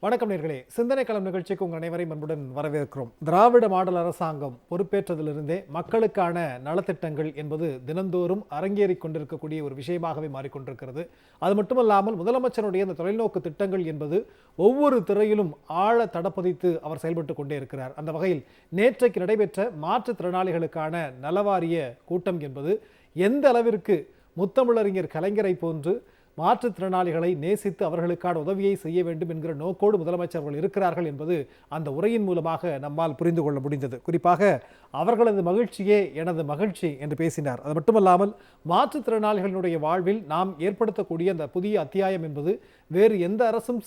வணக்கம் நேர்களே, சிந்தனைக்களம் நிகழ்ச்சிக்கு உங்கள் அனைவரையும் அன்புடன் வரவேற்கிறோம். திராவிட மாடல் அரசாங்கம் பொறுப்பேற்றதிலிருந்தே மக்களுக்கான நலத்திட்டங்கள் என்பது தினந்தோறும் அரங்கேறி கொண்டிருக்கக்கூடிய ஒரு விஷயமாகவே மாறிக்கொண்டிருக்கிறது. அது மட்டுமல்லாமல் முதலமைச்சருடைய இந்த தொலைநோக்கு திட்டங்கள் என்பது ஒவ்வொரு துறையிலும் ஆழ தடப்பதித்து அவர் செயல்பட்டு கொண்டே இருக்கிறார். அந்த வகையில் நேற்றைக்கு நடைபெற்ற மாற்றுத்திறனாளிகளுக்கான நலவாரிய கூட்டம் என்பது எந்த அளவிற்கு முத்தமிழறிஞர் கலைஞரை போன்று மாற்றுத்திறனாளிகளை நேசித்து அவர்களுக்கான உதவியை செய்ய வேண்டும் என்கிற நோக்கோடு முதலமைச்சர்கள் இருக்கிறார்கள் என்பது அந்த உரையின் மூலமாக நம்மால் புரிந்து கொள்ள முடிந்தது. குறிப்பாக அவர்களது மகிழ்ச்சியே எனது மகிழ்ச்சி என்று பேசினார். அது மட்டுமல்லாமல் மாற்றுத்திறனாளிகளுடைய வாழ்வில் நாம் ஏற்படுத்தக்கூடிய அந்த புதிய அத்தியாயம் என்பது வேறு எந்த அரசும்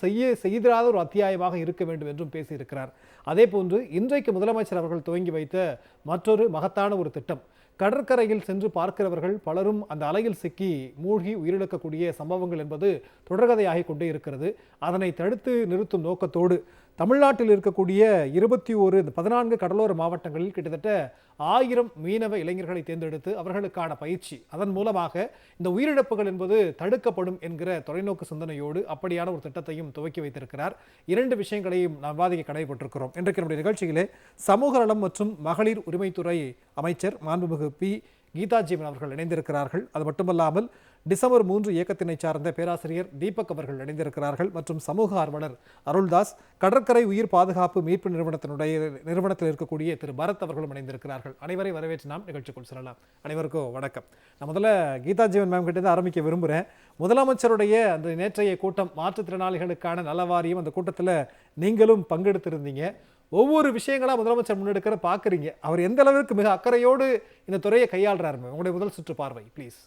செய்திராத ஒரு அத்தியாயமாக இருக்க வேண்டும் என்றும் பேசியிருக்கிறார். அதே போன்று இன்றைக்கு முதலமைச்சர் அவர்கள் துவங்கி வைத்த மற்றொரு மகத்தான ஒரு திட்டம், கடற்கரையில் சென்று பார்க்கிறவர்கள் பலரும் அந்த அலையில் சிக்கி மூழ்கி உயிரிழக்கக்கூடிய சம்பவங்கள் என்பது தொடர்கதையாகி கொண்டே இருக்கிறது. அதனை தடுத்து நிறுத்தும் நோக்கத்தோடு தமிழ்நாட்டில் இருக்கக்கூடிய 14 கடலோர மாவட்டங்களில் கிட்டத்தட்ட 1000 மீனவ இளைஞர்களை தேர்ந்தெடுத்து அவர்களுக்கான பயிற்சி, அதன் மூலமாக இந்த உயிரிழப்புகள் என்பது தடுக்கப்படும் என்கிற தொலைநோக்கு சிந்தனையோடு அப்படியான ஒரு திட்டத்தையும் துவக்கி வைத்திருக்கிறார். 2 விஷயங்களையும் நாம் வாதிக்க கடைபெற்றிருக்கிறோம். இன்றைக்கு நம்முடைய நிகழ்ச்சியிலே சமூக நலம் மற்றும் மகளிர் உரிமைத்துறை அமைச்சர் மாண்புமிகு பி. கீதாஜீவன் அவர்கள் இணைந்திருக்கிறார்கள். அது மட்டுமல்லாமல் டிசம்பர் 3 இயக்கத்தினை சார்ந்த பேராசிரியர் தீபக் அவர்கள் இணைந்திருக்கிறார்கள். மற்றும் சமூக ஆர்வலர் அருள்தாஸ், கடற்கரை உயிர் பாதுகாப்பு மீட்பு நிறுவனத்தில் இருக்கக்கூடிய திரு பரத் அவர்களும் இணைந்திருக்கிறார்கள். அனைவரை வரவேற்று நாம் நிகழ்ச்சிக்குள் செல்லலாம். அனைவருக்கும் வணக்கம். நான் முதல்ல கீதாஜீவன் மேம் கிட்ட ஆரம்பிக்க விரும்புகிறேன். முதலமைச்சருடைய அந்த நேற்றைய கூட்டம், மாற்றுத்திறனாளிகளுக்கான நலவாரியம், அந்த கூட்டத்தில் நீங்களும் பங்கெடுத்திருந்தீங்க. ஒவ்வொரு விஷயங்களா முதலமைச்சர் முன்னெடுக்கிற பார்க்குறீங்க. அவர் எந்த அளவிற்கு மிக அக்கறையோடு இந்த துறையை கையாளுறாரு? உங்களுடைய முதல் சுற்று பார்வை ப்ளீஸ்.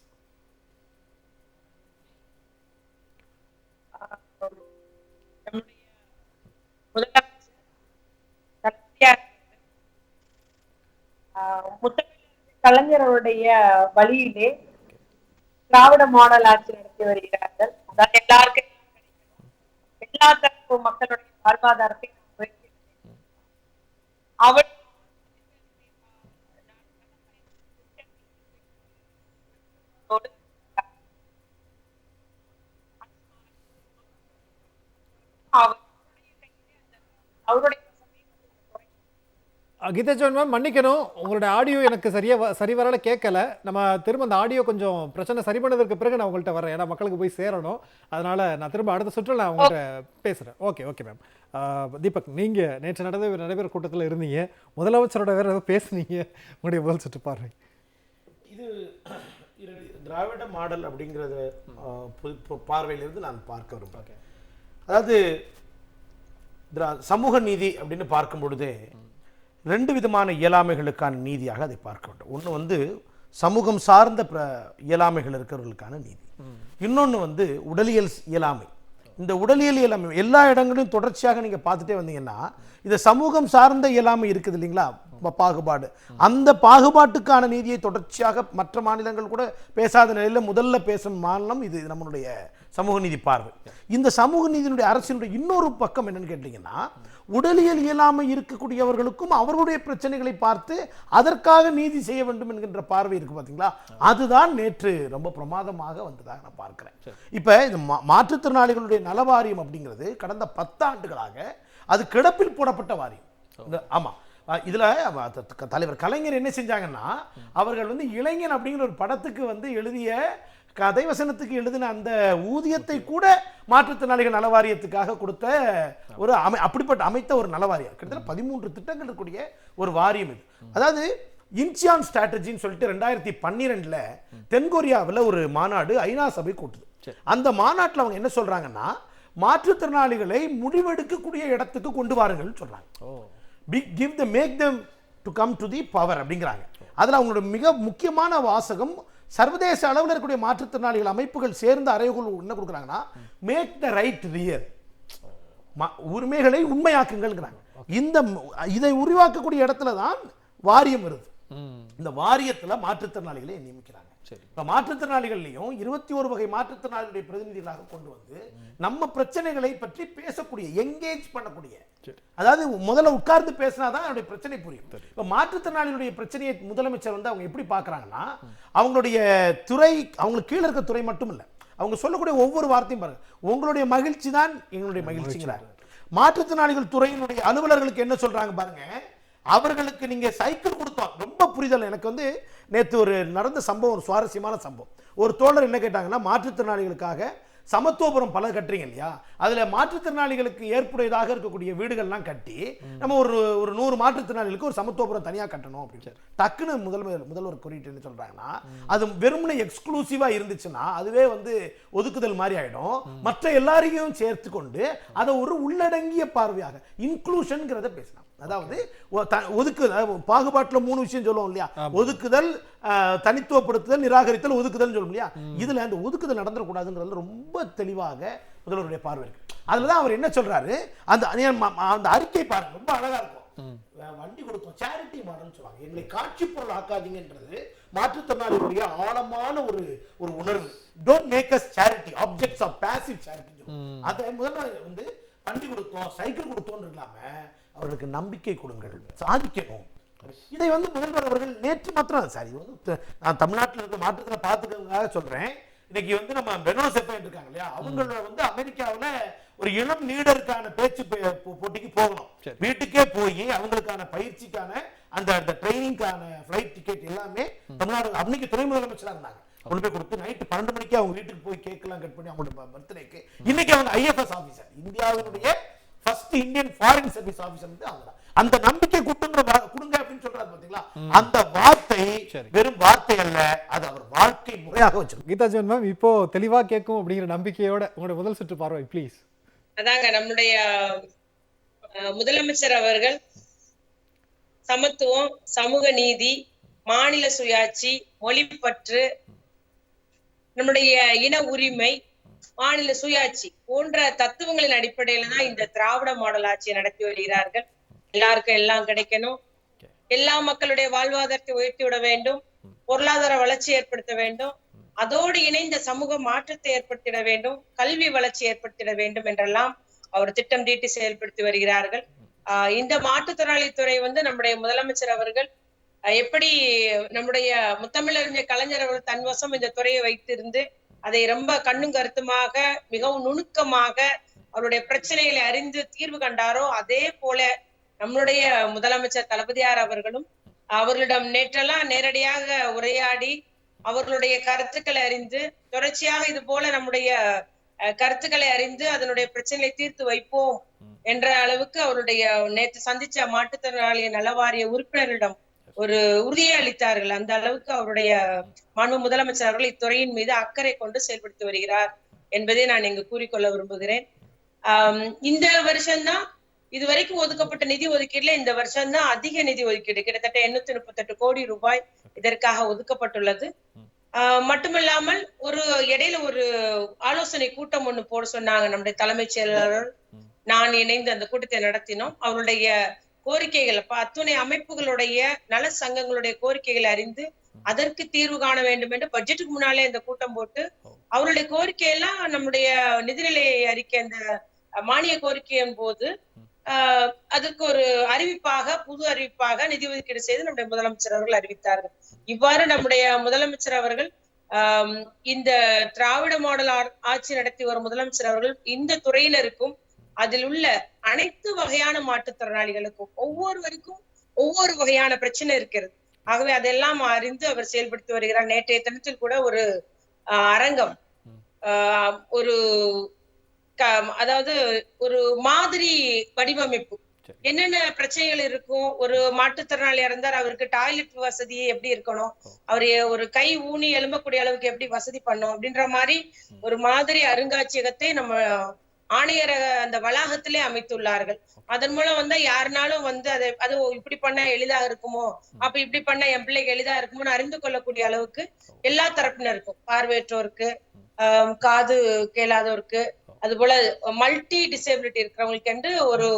கலைஞருடைய வழியிலே திராவிட மாடல் ஆட்சி நடத்தி வருகிறார்கள். அதாவது எல்லாருக்கும் எல்லா தரப்பு மக்களுடைய வாழ்வாதாரத்தை அவர் கீதாஜீவன் மேம், மன்னிக்கணும், உங்களுடைய ஆடியோ எனக்கு சரிவரால கேட்கல. நம்ம திரும்ப அந்த ஆடியோ கொஞ்சம் பிரச்சனை சரி பண்ணதற்கு பிறகு நான் உங்கள்கிட்ட வரேன். ஏன்னா மக்களுக்கு போய் சேரணும். அதனால நான் திரும்ப அடுத்த சுற்றில் நான் உங்கள்கிட்ட பேசுகிறேன். Okay ma'am. தீபக், நீங்கள் நேற்று நடைபெற கூட்டத்தில் இருந்தீங்க, முதலமைச்சரோட வேற ஏதோ பேசுனீங்க, உங்களுடைய முதல் சுற்று பார்வை. இது திராவிட மாடல் அப்படிங்கிறத பார்வையிலிருந்து நான் பார்க்க விரும்புகிறேன். அதாவது சமூக நீதி அப்படின்னு பார்க்கும் பொழுதே 2 விதமான இயலாமைகளுக்கான நீதியாக அதை பார்க்க வேண்டும். ஒன்று சமூகம் சார்ந்த இயலாமைகள் இருக்கிறவர்களுக்கான நீதி, இன்னொன்று உடலியல் இயலாமை. இந்த உடலியல் இயலாமை எல்லா இடங்களிலும் தொடர்ச்சியாக நீங்கள் பார்த்துட்டே வந்தீங்கன்னா இந்த சமூகம் சார்ந்த இயலாமை இருக்குது இல்லைங்களா, பாகுபாடு. அந்த பாகுபாட்டுக்கான நீதியை தொடர்ச்சியாக மற்ற மாநிலங்கள் கூட பேசாத நிலையில் முதல்ல பேசும் மாநிலம் இது நம்மளுடைய சமூக நீதி பார்வை. இந்த சமூக நீதியினுடைய அரசினுடைய இன்னொரு பக்கம் என்னன்னு கேட்டீங்கன்னா, உடலியல் இயலாமை இருக்கக்கூடியவர்களுக்கும் அவர்களுடைய பிரச்சனைகளை பார்த்து அதற்காக நீதி செய்ய வேண்டும் என்கின்ற பார்வை இருக்கு பார்த்தீங்களா, அதுதான் நேற்று ரொம்ப பிரமாதமாக வந்ததாக நான் பார்க்கிறேன். இப்ப இந்த மாற்றுத்திறனாளிகளுடைய நலவாரியம் அப்படிங்கிறது கடந்த 10 ஆண்டுகளாக அது கிடப்பில் போடப்பட்ட வாரியம். ஆமா, இதுல தலைவர் கலைஞர் என்ன செஞ்சாங்கன்னா, அவர்கள் இளைஞன் அப்படிங்கிற ஒரு படத்துக்கு எழுதிய கதை வசனத்துக்கு எழுதின அந்த ஊதியத்தை கூட மாற்றுத்திறனாளிகள் நலவாரியத்துக்காக கொடுத்த ஒரு அப்படிப்பட்ட அமைத்த ஒரு நலவாரியம். கிட்டத்தட்ட 13 திட்டங்கள் இருக்கக்கூடிய ஒரு வாரியம் இது. அதாவது இன்ச்சியான் ஸ்ட்ராட்டஜின்னு சொல்லிட்டு 2012 தென்கொரியாவில் ஒரு மாநாடு ஐநா சபை கூட்டுது. அந்த மாநாட்டில் அவங்க என்ன சொல்றாங்கன்னா, மாற்றுத்திறனாளிகளை முடிவெடுக்கக்கூடிய இடத்துக்கு கொண்டு வாருங்கள் சொல்றாங்க. Make them to come to the power அப்படிங்கிறாங்க. அதில் அவங்களோட மிக முக்கியமான வாசகம், சர்வதேச அளவில் இருக்கக்கூடிய மாற்றுத்திறனாளிகள் அமைப்புகள் சேர்ந்த அறைகள் என்ன கொடுக்குறாங்கன்னா, மேக் த ரைட் ரியல், உரிமைகளை உண்மையாக்குங்கள். இதை உருவாக்கக்கூடிய இடத்துல தான் வாரியம் வருது. இந்த வாரியத்தில் மாற்றுத்திறனாளிகளை நியமிக்கிறாங்க. இப்ப மாற்றுத்திறனாளிகள்லையும் 21 வகை மாற்றுத்திறனாளிகளுடைய பிரதிநிதிகளாக கொண்டு வந்து நம்ம பிரச்சனைகளை பற்றி பேசக்கூடிய, எங்கேஜ் பண்ணக்கூடிய, அதாவது முதல்ல உட்கார்ந்து பேசினாதான் அவருடைய பிரச்சனை புரியும். இப்ப மாற்றுத்திறனாளிகளுடைய பிரச்சனையை முதலமைச்சர் வந்து அவங்க எப்படி பாக்குறாங்கன்னா, அவங்களுடைய துறை, அவங்களுக்கு கீழே இருக்க துறை மட்டும் இல்ல, அவங்க சொல்லக்கூடிய ஒவ்வொரு வார்த்தையும் பாருங்க, உங்களுடைய மகிழ்ச்சி தான் எங்களுடைய மகிழ்ச்சிங்கிறார். மாற்றுத்திறனாளிகள் துறையினுடைய அலுவலர்களுக்கு என்ன சொல்றாங்க பாருங்க, அவர்களுக்கு நீங்க சைக்கிள் கொடுத்தோம். ரொம்ப புரிதல். எனக்கு வந்து நேற்று ஒரு நடந்த சம்பவம், ஒரு சுவாரஸ்யமான சம்பவம். ஒரு தோழர் என்ன கேட்டாங்கன்னா, மாற்றுத்திறனாளிகளுக்காக சமத்துவபுரம் பல கட்டுறீங்க இல்லையா, அதுல மாற்றுத்திறனாளிகளுக்கு ஏற்புடையதாக இருக்கக்கூடிய வீடுகள்லாம் கட்டி நம்ம ஒரு 100 மாற்றுத்திறனாளிகளுக்கு ஒரு சமத்துவபுரம் தனியா கட்டணும் அப்படின்னு டக்குன்னு முதல்வர் குறிப்பிட்டு என்ன சொல்றாங்கன்னா, அது வெறுமனே எக்ஸ்க்ளூசிவா இருந்துச்சுன்னா அதுவே வந்து ஒதுக்குதல் மாதிரி ஆயிடும். மற்ற எல்லாரையும் சேர்த்து கொண்டு அதை ஒரு உள்ளடங்கிய பார்வையாக இன்க்ளூஷன்ங்கிறத பேசலாம். அதாவது ஒதுக்குதல், பாகுபாட்டில் 3 விஷயம் சொல்லுவோம் இல்லையா, ஒதுக்குதல், தனித்துவப்படுத்துதல், நிராகரித்தல், ஒதுக்குதல் சொல்லும் இல்லையா. இதுல அந்த ஒதுக்குதல் நடந்துடக்கூடாதுங்கிறது ரொம்ப தெளிவாக முதல்வருடைய பார்வை இருக்கு. அதுலதான் அவர் என்ன சொல்றாரு, அந்த அறிக்கை பாருங்க, ரொம்ப அழகா இருக்கும். வண்டி கொடுத்தோம், சேரிட்டி மாடல் சொல்லுவாங்க, எங்களை காட்சி பொருள் ஆக்காதீங்கன்றது மாற்றுத்திறனாளிகளுடைய ஆழமான ஒரு உணர்வு. Don't make us charity objects of passive charity. அதை முதல்ல வந்து வண்டி கொடுத்தோம், சைக்கிள் கொடுத்தோம் இல்லாம அவர்களுக்கு நம்பிக்கை கொடுங்கள், சாதிக்கணும். இதை வந்து முதல்வர் அவர்கள் நேற்று மாத்திரம், சாரி, நான் தமிழ்நாட்டில் இருக்க மாற்றத்தை பார்த்துக்கிறதுக்காக சொல்றேன். இன்னைக்கு வந்து நம்ம பெனோ செப்பேன் இருக்காங்க இல்லையா, அவங்கள வந்து அமெரிக்காவில் ஒரு இளம் லீடருக்கான பேச்சு போட்டிக்கு போகணும். வீட்டுக்கே போய் அவங்களுக்கான பயிற்சிக்கான அந்த ட்ரைனிங்கான ஃபிளைட் டிக்கெட் எல்லாமே தமிழ்நாடு அன்னைக்கு துணை முதலமைச்சராக இருந்தாங்க கொண்டு போய் கொடுத்து நைட்டு 12 மணிக்கு அவங்க வீட்டுக்கு போய் கேட்கலாம் கட் பண்ணி அவங்களோட பர்த்டேக்கு. இன்னைக்கு அவங்க IFS ஆபீசர், இந்தியாவினுடைய first Indian foreign service officer வந்து அவங்க. அந்த நம்பிக்கை கொடுங்க அப்படின்னு சொல்றாரு பாத்தீங்களா, அந்த வார்த்தை வெறும் வார்த்தை அல்ல, அது அவர் வாழ்க்கை முறையாக வச்சிருக்கு. கீதா ஜென் மேம், இப்போ தெளிவா கேட்கும் அப்படிங்கிற நம்பிக்கையோட உங்களுடைய முதல் சுற்று பார்வை ப்ளீஸ். அதாங்க, நம்முடைய முதலமைச்சர் அவர்கள் சமத்துவம், சமூக நீதி, மாநில சுயாட்சி, மொழிப்பற்று, நம்முடைய இன உரிமை, மாநில சுயாட்சி போன்ற தத்துவங்களின் அடிப்படையில தான் இந்த திராவிட மாடல் ஆட்சியை நடத்தி வருகிறார்கள். எல்லாருக்கும் எல்லாம் கிடைக்கணும், எல்லா மக்களுடைய வாழ்வாதாரத்தை உயர்த்தி விட வேண்டும், பொருளாதார வளர்ச்சி ஏற்படுத்த வேண்டும், அதோடு இணைந்த சமூக மாற்றத்தை ஏற்படுத்திட வேண்டும், கல்வி வளர்ச்சி ஏற்படுத்திட வேண்டும் என்றெல்லாம் அவர் திட்டம் தீட்டி செயல்படுத்தி வருகிறார்கள். இந்த மாற்றுத்திறனாளித்துறை வந்து நம்முடைய முதலமைச்சர் அவர்கள் எப்படி நம்முடைய முத்தமிழறிஞர் கலைஞர் அவர்கள் தன்வசம் இந்த துறையை வைத்திருந்து அதை ரொம்ப கண்ணும் கருத்துமாக மிகவும் நுணுக்கமாக அவருடைய பிரச்சனைகளை அறிந்து தீர்வு கண்டாரோ, அதே போல நம்முடைய முதலமைச்சர் தளபதியார் அவர்களும் அவர்களிடம் நேற்றெல்லாம் நேரடியாக உரையாடி அவர்களுடைய கருத்துக்களை அறிந்து, தொடர்ச்சியாக இது போல நம்முடைய கருத்துக்களை அறிந்து அதனுடைய பிரச்சனையை தீர்த்து வைப்போம் என்ற அளவுக்கு அவருடைய நேற்று சந்திச்ச மாற்றுத்திறனாளி நலவாரிய உறுப்பினரிடம் ஒரு உறுதியை அளித்தார்கள். அந்த அளவுக்கு அவருடைய மாண்பு முதலமைச்சர் அவர்கள் இத்துறையின் மீது அக்கறை கொண்டு செயல்படுத்தி வருகிறார் என்பதை நான் இங்கு கூறிக்கொள்ள விரும்புகிறேன். இந்த வருஷம்தான் இதுவரைக்கும் ஒதுக்கப்பட்ட நிதி ஒதுக்கீடுல இந்த வருஷம்தான் அதிக நிதி ஒதுக்கீடு, கிட்டத்தட்ட 838 கோடி ரூபாய் இதற்காக ஒதுக்கப்பட்டுள்ளது. மட்டுமில்லாமல் இடையில ஒரு ஆலோசனை கூட்டம் ஒண்ணு போட சொன்னாங்க. நம்முடைய தலைமைச் செயலாளர் நான் இணைந்து அந்த கூட்டத்தை நடத்தினோம். அவருடைய கோரிக்கைகள், அத்துணை அமைப்புகளுடைய நல சங்கங்களுடைய கோரிக்கைகளை அறிந்து அதற்கு தீர்வு காண வேண்டும் என்று பட்ஜெட்டுக்கு முன்னாலே இந்த கூட்டம் போட்டு அவருடைய கோரிக்கையெல்லாம் நம்முடைய நிதிநிலை அறிக்கை அந்த மானிய கோரிக்கையின் போது அதுக்கு ஒரு அறிவிப்பாக, புது அறிவிப்பாக நிதி ஒதுக்கீடு செய்து நம்முடைய முதலமைச்சர் அவர்கள் அறிவித்தார்கள். இவ்வாறு நம்முடைய முதலமைச்சர் அவர்கள் இந்த திராவிட மாடல் ஆட்சி நடத்தி வரும் முதலமைச்சர் அவர்கள் இந்த துறையினருக்கும் அதில் உள்ள அனைத்து வகையான மாற்றுத்திறனாளிகளுக்கும் ஒவ்வொருவருக்கும் ஒவ்வொரு வகையான பிரச்சனை இருக்கிறது. ஆகவே அதெல்லாம் அறிந்து அவர் செயல்படுத்தி வருகிறார். நேற்றைய தினத்தில் கூட ஒரு அரங்கம், ஒரு அதாவது ஒரு மாதிரி வடிவமைப்பு, என்னென்ன பிரச்சனைகள் இருக்கும், ஒரு மாற்றுத்திறனாளியா இருந்தார், அவருக்கு டாய்லெட் வசதி எப்படி இருக்கணும், அவரு ஒரு கை ஊனி எழும்பக்கூடிய அளவுக்கு எப்படி வசதி பண்ணும் அப்படின்ற மாதிரி ஒரு மாதிரி அருங்காட்சியகத்தை நம்ம ஆணையர அந்த வளாகத்திலே அமைத்துள்ளார்கள். அதன் மூலம் வந்து யாருனாலும் வந்து அது இப்படி பண்ண எளிதாக இருக்குமோ, அப்ப இப்படி பண்ண என் பிள்ளைக்கு எளிதா இருக்குமோன்னு அறிந்து கொள்ளக்கூடிய அளவுக்கு எல்லா தரப்பினருக்கும், பார்வையற்றோருக்கு, காது கேளாதோருக்கு, அது போல மல்டி டிசேபிலிட்டி இருக்கிறவங்களுக்கு என்று ஒரு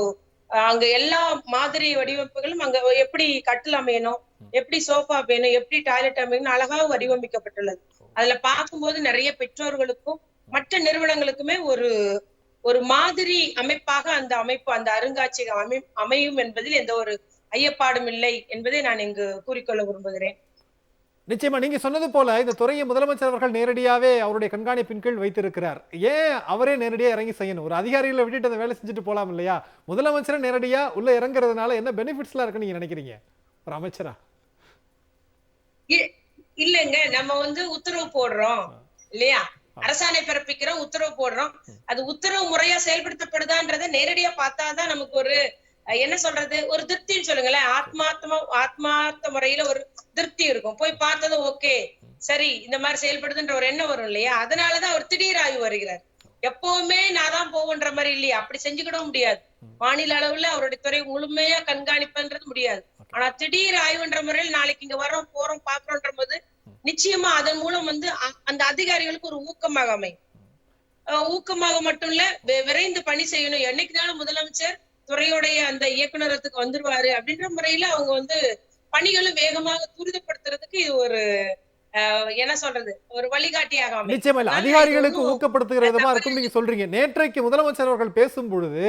அங்க எல்லா மாதிரி வடிவமைப்புகளும் அங்க எப்படி கட்டில் அமையணும், எப்படி சோஃபா வேணும், எப்படி டாய்லெட் அமைக்கணும் அழகாக வடிவமைக்கப்பட்டுள்ளது. அதுல பார்க்கும்போது நிறைய பெற்றோர்களுக்கும் மற்ற நிறுவனங்களுக்குமே ஒரு மாதிரி அமைப்பாக அந்த அமைப்பு, அந்த அருங்காட்சியகம் அமையும் என்பதில் எந்த ஒரு ஐயப்பாடும் இல்லை என்பதை நான் இங்கு கூறிக்கொள்ள விரும்புகிறேன். நிச்சயமா நீங்க சொன்னது போல இந்த துறையை முதலமைச்சர் அவர்கள் நேரடியாவே அவருடைய கண்காணிப்பின் கீழ் வைத்திருக்கிறார். ஏன் அவரே நேரடியா இறங்கி செய்யணும்? ஒரு அதிகாரிகளை விட்டுட்டு அந்த வேலை செஞ்சுட்டு போலாம் இல்லையா? முதலமைச்சரே நேரடியா உள்ள இறங்குறதுனால என்ன பெனிஃபிட்ஸ்லாம் இருக்குன்னு நீங்க நினைக்கிறீங்க ஒரு அமைச்சரா? இல்லங்க, நம்ம உத்தரவு போடுறோம் இல்லையா, அரசாணை பிறப்பிக்கிறோம், உத்தரவு போடுறோம். அது உத்தரவு முறையா செயல்படுத்தப்படுதான்றதை நேரடியா பார்த்தாதான் நமக்கு ஒரு என்ன சொல்றது, ஒரு திருப்தின்னு சொல்லுங்களேன். ஆத்மார்த்த முறையில ஒரு திருப்தி இருக்கும். போய் பார்த்ததும் ஓகே சரி இந்த மாதிரி செயல்படுதுன்ற ஒரு எண்ணம் வரும் இல்லையா? அதனாலதான் அவர் திடீர் ஆய்வு வருகிறார். எப்பவுமே நான் தான் போகுன்ற மாதிரி இல்லையா, அப்படி செஞ்சுக்கிடவும் முடியாது. மாநில அளவுல அவருடைய துறை முழுமையா கண்காணிப்புன்றது முடியாது. ஆனா திடீர் ஆய்வுன்ற முறையில் நாளைக்கு இங்க வரோம் போறோம் பாக்குறோன்ற போது நிச்சயமா அதன் மூலம் அந்த அதிகாரிகளுக்கு ஒரு ஊக்கமாக அமையும். ஊக்கமாக மட்டும் இல்ல, விரைந்து பணி செய்யணும். என்னைக்குனாலும் முதலமைச்சர் துறையுடைய அந்த இயக்குநரத்துக்கு வந்துருவாரு அப்படின்ற முறையில அவங்க பணிகளும் வேகமாக துரிதப்படுத்துறதுக்கு இது ஒரு என்ன சொல்றது, ஒரு வழிகாட்டியாக அமையும். நிச்சயமா இல்ல, அதிகாரிகளுக்கு ஊக்கப்படுத்துகிற விதமா இருக்கும் நீங்க சொல்றீங்க. நேற்றைக்கு முதலமைச்சர் அவர்கள் பேசும் பொழுது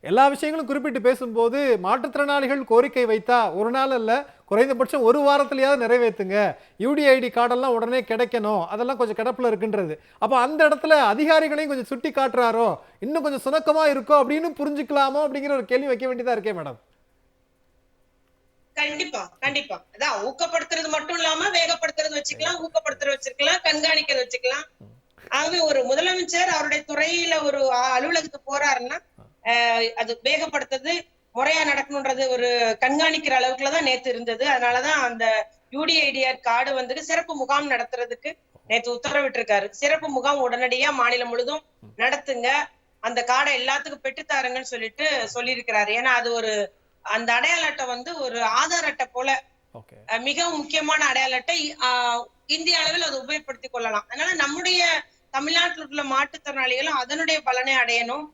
எல்லா விஷயங்களும் குறிப்பிட்டு பேசும்போது மாற்றுத்திறனாளிகள் கோரிக்கை வைத்தா ஒரு நாள் அல்ல குறைந்தபட்சம் ஒரு வாரத்திலேயாவது நிறைவேற்றுங்க, யூடிஐடி கார்டெல்லாம் உடனே கிடைக்கணும், அதெல்லாம் கொஞ்சம் கிடப்புல இருக்குன்றது. அப்ப அந்த இடத்துல அதிகாரிகளையும் கொஞ்சம் சுட்டி காட்டுறாரோ, இன்னும் கொஞ்சம் சுணக்கமா இருக்கோ அப்படின்னு புரிஞ்சுக்கலாமோ அப்படிங்கிற ஒரு கேள்வி வைக்க வேண்டியதா இருக்கே மேடம். கண்டிப்பா கண்டிப்பா, அதான் ஊக்கப்படுத்துறது மட்டும் இல்லாம வேகப்படுத்துறது வச்சுக்கலாம், ஊக்கப்படுத்துறது வச்சுக்கலாம், கண்காணிக்கிறது வச்சுக்கலாம். ஆகவே ஒரு முதலமைச்சர் அவருடைய துறையில ஒரு அலுவலகத்துக்கு போறாருன்னா அது வேகப்படுத்துறது முறையா நடக்கணும்ன்றது ஒரு கண்காணிக்கிற அளவுக்குலதான் நேத்து இருந்தது. அதனாலதான் அந்த யூடிஐடிஆர் கார்டு சிறப்பு முகாம் நடத்துறதுக்கு நேத்து உத்தரவிட்டு இருக்காரு. சிறப்பு முகாம் உடனடியா மாநிலம் முழுதும் நடத்துங்க, அந்த கார்டை எல்லாத்துக்கும் பெற்றுத்தாருங்கன்னு சொல்லியிருக்கிறாரு. ஏன்னா அது அந்த அடையாள அட்டை ஒரு ஆதார் அட்டை போல மிகவும் முக்கியமான அடையாள அட்டை. இந்திய அளவில் அதை உபயோகப்படுத்திக் கொள்ளலாம். அதனால நம்முடைய தமிழ்நாட்டில் உள்ள மாற்றுத்திறனாளிகளும் அதனுடைய பலனை அடையணும்,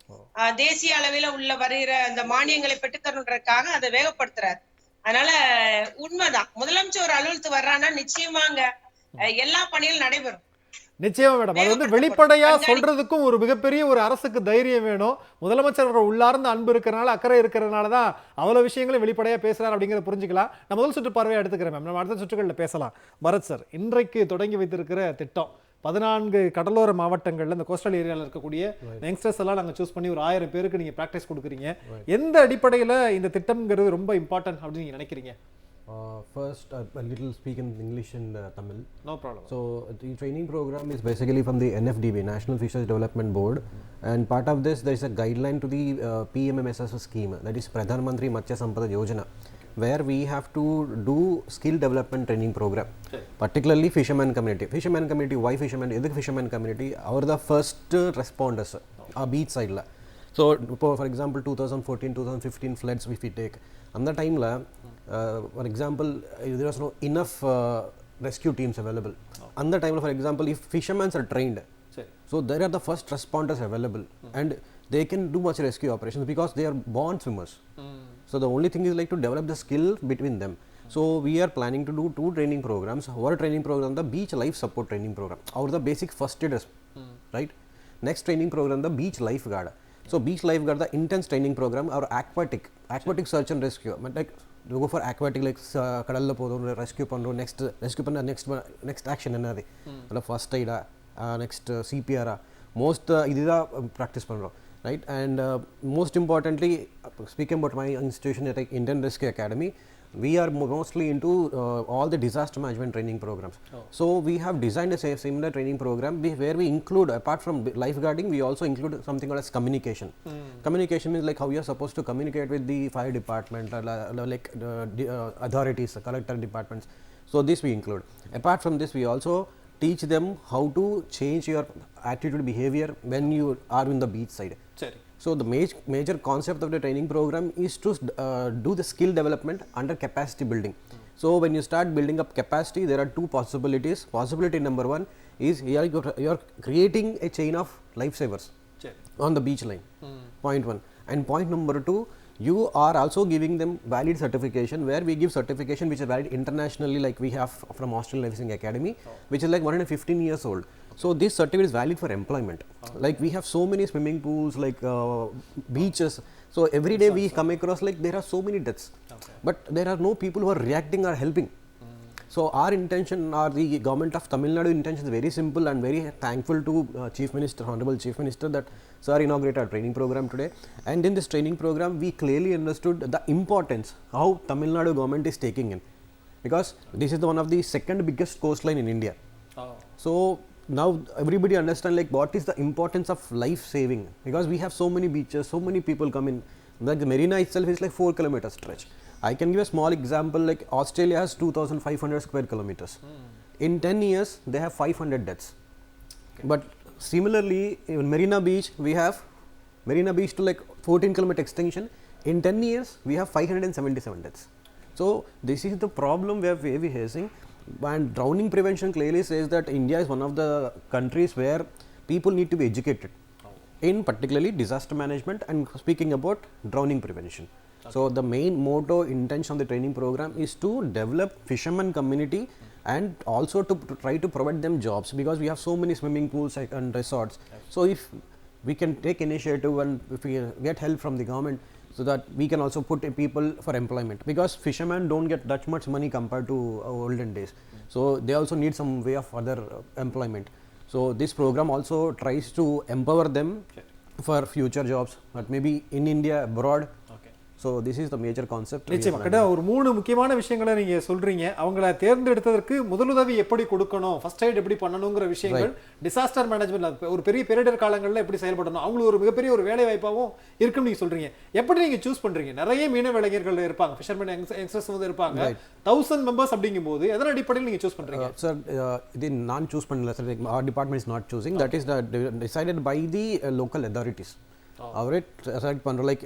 தேசிய அளவில் வருகிற அந்த மானியங்களை பெற்றுத்தரணுன்றதுக்காக அதை வேகப்படுத்துறாரு. அதனால உண்மைதான், முதலமைச்சர் ஒரு அலுவலகத்துக்கு வர்றான்னா நிச்சயமாங்க எல்லா பணிகளும் நடைபெறும். நிச்சயமா மேடம், அது வெளிப்படையா சொல்றதுக்கும் ஒரு மிகப்பெரிய ஒரு அரசுக்கு தைரியம் வேணும். முதலமைச்சர் உள்ளார்ந்த அன்பு இருக்கிறனால அக்கறை இருக்கிறதுனால தான் அவ்வளவு விஷயங்களும் வெளிப்படையா பேசுறாரு அப்படிங்கிறத புரிஞ்சுக்கலாம். நான் முதல் சுற்று பார்வையை எடுத்துக்கிறேன் மேம், நம்ம அடுத்த சுற்றுகளில் பேசலாம். பரத் சார், இன்றைக்கு தொடங்கி வைத்திருக்கிற திட்டம் 14 கடலோர மாவட்டங்கள்ல இந்த கோஸ்டல் ஏரியாவில் இருக்கக்கூடிய யங்ஸ்டர்ஸ் எல்லாம் நாங்கள் சூஸ் பண்ணி ஒரு 1000 பேருக்கு நீங்க ப்ராக்டிஸ் கொடுக்குறீங்க. எந்த அடிப்படையில் இந்த திட்டம்ங்கிறது ரொம்ப இம்பார்ட்டன்ட் அப்படின்னு நீங்க நினைக்கிறீங்க? First, a little speak in English and Tamil. No problem. So, the training program is basically from the NFDB, National Fisheries Development Board, and part of this there is a guideline to the PMMSS scheme, that is Pradhan Mantri Matsya Sampada Yojana, where we have to do skill development training program, particularly fisherman community. Fisherman community, why fisherman? Eduk fisherman community, our the first responders, beach side la. So, for example, 2014-2015 floods if we take, on the time la, for example, there was no enough rescue teams available. On the time, for example, if fishermen are trained, so there are the first responders available, and they can do much rescue operations because they are born swimmers. So the only thing is like to develop the skill between them. So we are planning to do 2 training programs. Our training program, the beach life support training program, or the basic first aid, right? Next training program, the beach lifeguard. So beach lifeguard, the intense training program, or aquatic search and rescue. Like we go for aquatic, like kadalla podom rescue pandro, next action enadhi, first aid, next CPR, most idida practice pandro, right? And most importantly, speaking about my institution at Indian Rescue Academy, we are mostly into all the disaster management training programs. So we have designed a similar training program where we include, apart from lifeguarding, we also include something called as communication. Communication means like how you are supposed to communicate with the fire department, like authorities, collector departments. So this we include. Apart from this, we also teach them how to change your attitude, behavior when you are in the beach side. So the major concept of the training program is to do the skill development under capacity building. So when you start building up capacity, there are 2 possibilities. Possibility number 1 is you are creating a chain of lifesavers on the beach line. Point 1. And point number 2, you are also giving them valid certification, where we give certification which is valid internationally, like we have from Australian Life Saving Academy, which is like 115 years old. So this certificate is valid for employment. Like we have so many swimming pools, like beaches. So every day we come across like there are so many deaths, but there are no people who are reacting or helping. So our intention, or the government of Tamil Nadu intention is very simple, and very thankful to Chief Minister, Honorable Chief Minister, that Sir inaugurated our training program today. And in this training program, we clearly understood the importance how Tamil Nadu government is taking in, because this is one of the second biggest coastline in India. So now everybody understand like what is the importance of life saving, because we have so many beaches, so many people come in. Like the marina itself is like 4 km stretch. I can give a small example, like Australia has 2,500 square kilometers. In 10 years, they have 500 deaths. But similarly, in Marina Beach, we have Marina Beach to like 14 km extension. In 10 years, we have 577 deaths. So this is the problem we are facing. And drowning prevention clearly says that India is one of the countries where people need to be educated in particularly disaster management and speaking about drowning prevention. So the main motto, intention of the training program is to develop fisherman community and also to try to provide them jobs, because we have so many swimming pools and resorts. So if we can take initiative and if we get help from the government, so that we can also put people for employment, because fishermen don't get that much money compared to olden days. So they also need some way of other employment. So this program also tries to empower them for future jobs, but maybe in India, abroad. So this is the major concept. நிச்சயமா கிட்ட ஒரு 3 முக்கியமான விஷயங்களை நீங்க சொல்றீங்க. அவங்கள தேர்ந்தெடுத்ததற்கு முதலுதவி எப்படி கொடுக்கணும், ஃபர்ஸ்ட் எய்ட் எப்படி பண்ணணும்ங்கற விஷயங்கள், டிசாஸ்டர் மேனேஜ்மென்ட் ஒரு பெரிய பேரிடர் காலங்கள்ல எப்படி செயல்படணும், அவங்களுக்கு ஒரு மிகப்பெரிய ஒரு வேலை வாய்ப்பாவும் இருக்குன்னு நீங்க சொல்றீங்க. எப்படி நீங்க சூஸ் பண்றீங்க? நிறைய மீனவ இளைஞர்கள் இருப்பாங்க, ஃபிஷர்மேன் யங்ஸ்டர்ஸ் வந்து இருப்பாங்க, 1000 மெம்பர்ஸ் அப்படிங்கும்போது எதன் அடிப்படையில் நீங்க சூஸ் பண்றீங்க? சார் இது நான் சூஸ் பண்ணல sir. Our department is not choosing. That is decided by the local authorities. Our select பண்ற like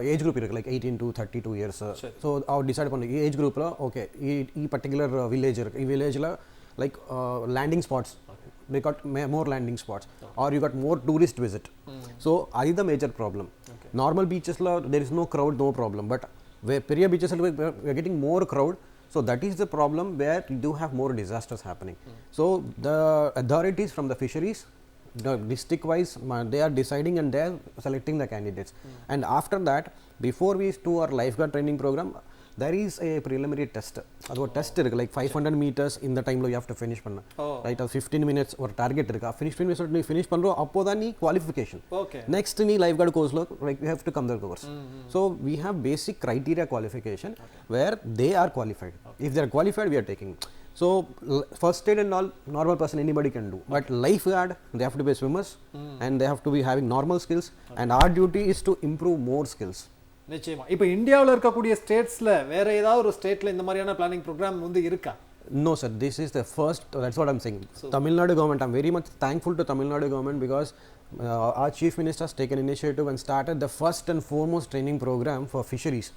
age group இருக்கு, like 18 to 32 years. So our decide பண்ண age groupல okay ಈ particular village இருக்கு, ಈ villageல like landing spots, they got more landing spots, or you got more tourist visit. So that is the major problem. Normal beaches la there is no crowd, no problem, but where பெரிய beaches we are getting more crowd. So that is the problem where you do have more disasters happening. So the authorities from the fisheries, the district wise, they are deciding and they are selecting the candidates. And after that, before we do our lifeguard training program, there is a preliminary test. That test is like 500 meters in the time you have to finish panna. Right, 15 minutes or target irukka, finish minutes ni finish pandro, appoda ni qualification. Next ni lifeguard course lo like you have to come the course. So we have basic criteria qualification where they are qualified. If they are qualified, we are taking. So first aid and all, normal person anybody can do, but lifeguard, they have to be swimmers and they have to be having normal skills, and our duty is to improve more skills. நிச்சயமா. இப்போ இந்தியாவுல இருக்கக்கூடிய ஸ்டேட்ஸ்ல வேற ஏதாவது ஒரு ஸ்டேட்ல இந்த மாதிரியான பிளானிங் ப்ரோக்ராம் வந்து இருக்கா? No sir, this is the first. That's what I'm saying. So, Tamil Nadu government, I'm very much thankful to Tamil Nadu government, because our chief minister has taken initiative and started the first and foremost training program for fisheries.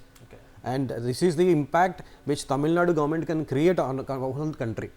And this is the impact which Tamil Nadu government can create on the whole country.